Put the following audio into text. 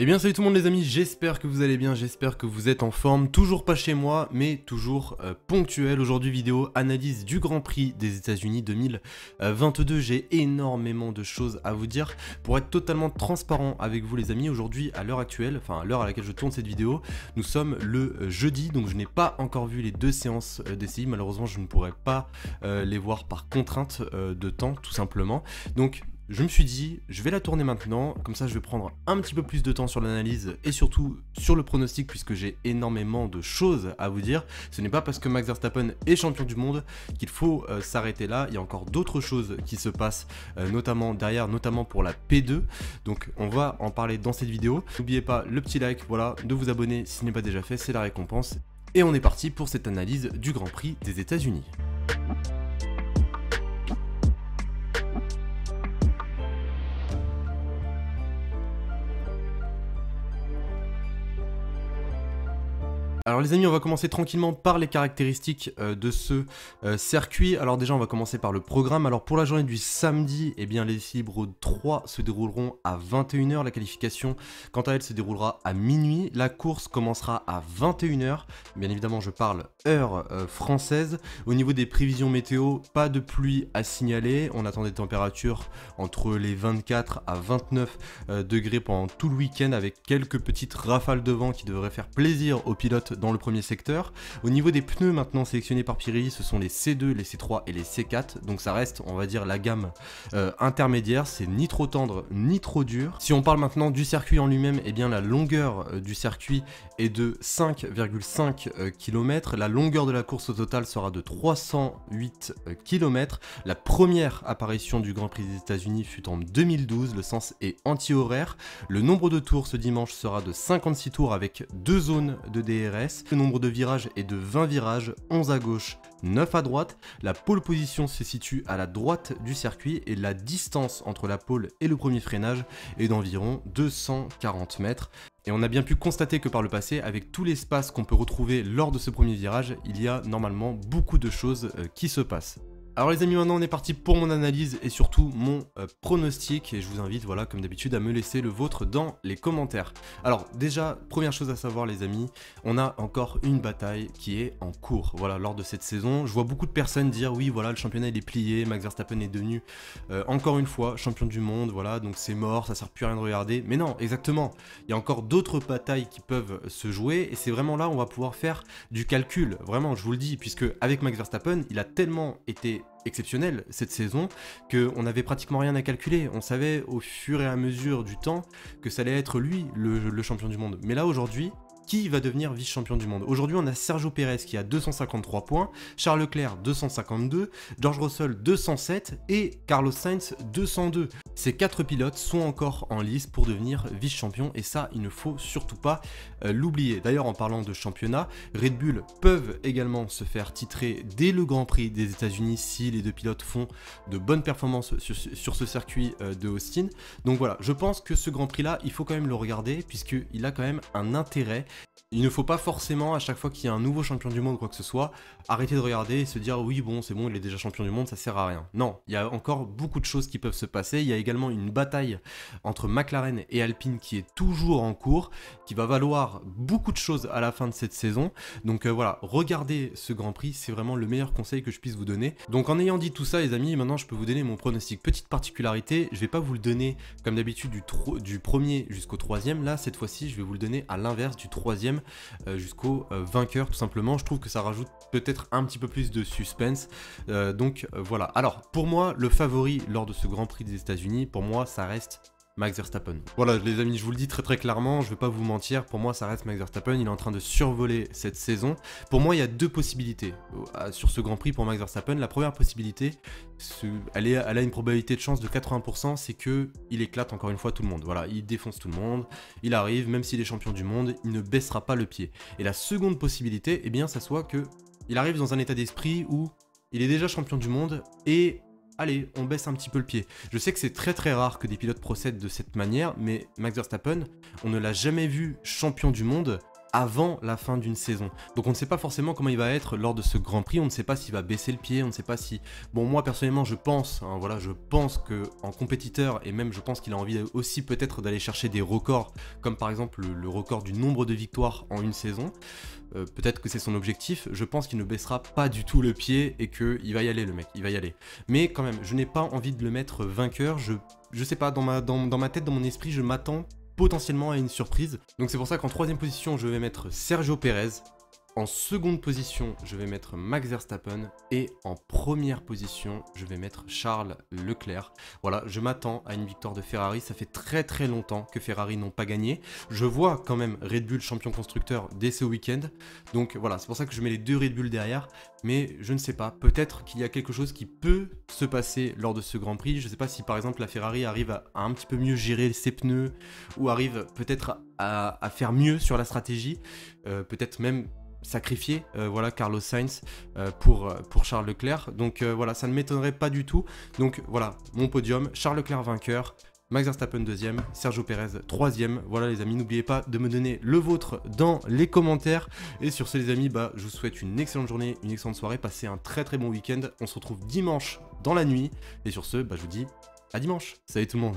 Eh bien salut tout le monde les amis, j'espère que vous allez bien, j'espère que vous êtes en forme, toujours pas chez moi, mais toujours ponctuel. Aujourd'hui vidéo analyse du Grand Prix des États-Unis 2022, j'ai énormément de choses à vous dire. Pour être totalement transparent avec vous les amis, aujourd'hui à l'heure actuelle, enfin à l'heure à laquelle je tourne cette vidéo, nous sommes le jeudi, donc je n'ai pas encore vu les deux séances d'essai, malheureusement je ne pourrai pas les voir par contrainte de temps tout simplement. Donc je me suis dit, je vais la tourner maintenant, comme ça je vais prendre un petit peu plus de temps sur l'analyse et surtout sur le pronostic puisque j'ai énormément de choses à vous dire. Ce n'est pas parce que Max Verstappen est champion du monde qu'il faut s'arrêter là, il y a encore d'autres choses qui se passent, notamment derrière, notamment pour la P2, donc on va en parler dans cette vidéo. N'oubliez pas le petit like, voilà, de vous abonner si ce n'est pas déjà fait, c'est la récompense. Et on est parti pour cette analyse du Grand Prix des États-Unis. Alors les amis, on va commencer tranquillement par les caractéristiques de ce circuit. Alors déjà, on va commencer par le programme. Alors pour la journée du samedi, eh bien les essais libres 3 se dérouleront à 21 h. La qualification, quant à elle, se déroulera à minuit. La course commencera à 21 h. Bien évidemment, je parle heure française. Au niveau des prévisions météo, pas de pluie à signaler. On attend des températures entre les 24 à 29 degrés pendant tout le week-end avec quelques petites rafales de vent qui devraient faire plaisir aux pilotes dans le premier secteur. Au niveau des pneus maintenant sélectionnés par Pirelli, ce sont les C2, les C3 et les C4, donc ça reste, on va dire, la gamme intermédiaire, c'est ni trop tendre ni trop dur. Si on parle maintenant du circuit en lui-même, eh bien la longueur du circuit est de 5,5 km, la longueur de la course au total sera de 308 km. La première apparition du Grand Prix des États-Unis fut en 2012, le sens est anti-horaire. Le nombre de tours ce dimanche sera de 56 tours avec 2 zones de DRS. Le nombre de virages est de 20 virages, 11 à gauche, 9 à droite. La pole position se situe à la droite du circuit et la distance entre la pole et le premier freinage est d'environ 240 mètres. Et on a bien pu constater que par le passé, avec tout l'espace qu'on peut retrouver lors de ce premier virage, il y a normalement beaucoup de choses qui se passent. Alors les amis, maintenant on est parti pour mon analyse et surtout mon pronostic, et je vous invite, voilà, comme d'habitude, à me laisser le vôtre dans les commentaires. Alors déjà, première chose à savoir les amis, on a encore une bataille qui est en cours, voilà, lors de cette saison. Je vois beaucoup de personnes dire, oui, voilà, le championnat il est plié, Max Verstappen est devenu, encore une fois, champion du monde, voilà, donc c'est mort, ça sert plus à rien de regarder. Mais non, exactement, il y a encore d'autres batailles qui peuvent se jouer, et c'est vraiment là où on va pouvoir faire du calcul, vraiment, je vous le dis, puisque avec Max Verstappen, il a tellement été exceptionnel cette saison qu'on n'avait pratiquement rien à calculer. On savait au fur et à mesure du temps que ça allait être lui le champion du monde. Mais là aujourd'hui, qui va devenir vice-champion du monde? Aujourd'hui, on a Sergio Pérez qui a 253 points, Charles Leclerc 252, George Russell 207 et Carlos Sainz 202. Ces 4 pilotes sont encore en lice pour devenir vice-champion et ça, il ne faut surtout pas l'oublier. D'ailleurs, en parlant de championnat, Red Bull peuvent également se faire titrer dès le Grand Prix des États-Unis si les deux pilotes font de bonnes performances sur ce circuit de Austin. Donc voilà, je pense que ce Grand Prix-là, il faut quand même le regarder puisqu'il a quand même un intérêt. Il ne faut pas forcément, à chaque fois qu'il y a un nouveau champion du monde ou quoi que ce soit, arrêter de regarder et se dire oui bon c'est bon il est déjà champion du monde, ça sert à rien. Non, il y a encore beaucoup de choses qui peuvent se passer. Il y a également une bataille entre McLaren et Alpine qui est toujours en cours, qui va valoir beaucoup de choses à la fin de cette saison. Donc voilà, regardez ce Grand Prix, c'est vraiment le meilleur conseil que je puisse vous donner. Donc en ayant dit tout ça les amis, maintenant je peux vous donner mon pronostic. Petite particularité, je vais pas vous le donner comme d'habitude du premier jusqu'au troisième. Là cette fois-ci je vais vous le donner à l'inverse, du troisième jusqu'au vainqueur tout simplement. Je trouve que ça rajoute peut-être un petit peu plus de suspense, donc voilà. Alors pour moi le favori lors de ce Grand Prix des États-Unis, pour moi ça reste Max Verstappen. Voilà les amis, je vous le dis très clairement, je vais pas vous mentir, pour moi ça reste Max Verstappen, il est en train de survoler cette saison. Pour moi il y a deux possibilités sur ce Grand Prix pour Max Verstappen. La première possibilité, elle a une probabilité de chance de 80%, c'est que il éclate encore une fois tout le monde. Voilà, il défonce tout le monde, il arrive, même s'il est champion du monde, il ne baissera pas le pied. Et la seconde possibilité, eh bien ça soit que il arrive dans un état d'esprit où il est déjà champion du monde et allez, on baisse un petit peu le pied. Je sais que c'est très rare que des pilotes procèdent de cette manière, mais Max Verstappen, on ne l'a jamais vu champion du monde avant la fin d'une saison. Donc on ne sait pas forcément comment il va être lors de ce Grand Prix, on ne sait pas s'il va baisser le pied, on ne sait pas si... Bon, moi personnellement je pense, hein, voilà, je pense qu'en compétiteur, et même je pense qu'il a envie aussi peut-être d'aller chercher des records, comme par exemple le record du nombre de victoires en une saison, peut-être que c'est son objectif, je pense qu'il ne baissera pas du tout le pied et qu'il va y aller le mec, il va y aller. Mais quand même, je n'ai pas envie de le mettre vainqueur, je sais pas, dans ma tête, dans mon esprit, je m'attends potentiellement à une surprise. Donc c'est pour ça qu'en troisième position, je vais mettre Sergio Pérez. En seconde position, je vais mettre Max Verstappen. Et en première position, je vais mettre Charles Leclerc. Voilà, je m'attends à une victoire de Ferrari. Ça fait très très longtemps que Ferrari n'ont pas gagné. Je vois quand même Red Bull champion constructeur dès ce week-end. Donc voilà, c'est pour ça que je mets les deux Red Bull derrière. Mais je ne sais pas, peut-être qu'il y a quelque chose qui peut se passer lors de ce Grand Prix. Je ne sais pas si par exemple la Ferrari arrive à un petit peu mieux gérer ses pneus. Ou arrive peut-être à faire mieux sur la stratégie. Peut-être même sacrifier voilà, Carlos Sainz pour Charles Leclerc. Donc voilà, ça ne m'étonnerait pas du tout. Donc voilà, mon podium, Charles Leclerc vainqueur, Max Verstappen deuxième, Sergio Pérez troisième. Voilà les amis, n'oubliez pas de me donner le vôtre dans les commentaires. Et sur ce les amis, je vous souhaite une excellente journée, une excellente soirée, passez un très très bon week-end. On se retrouve dimanche dans la nuit. Et sur ce, je vous dis à dimanche. Salut tout le monde.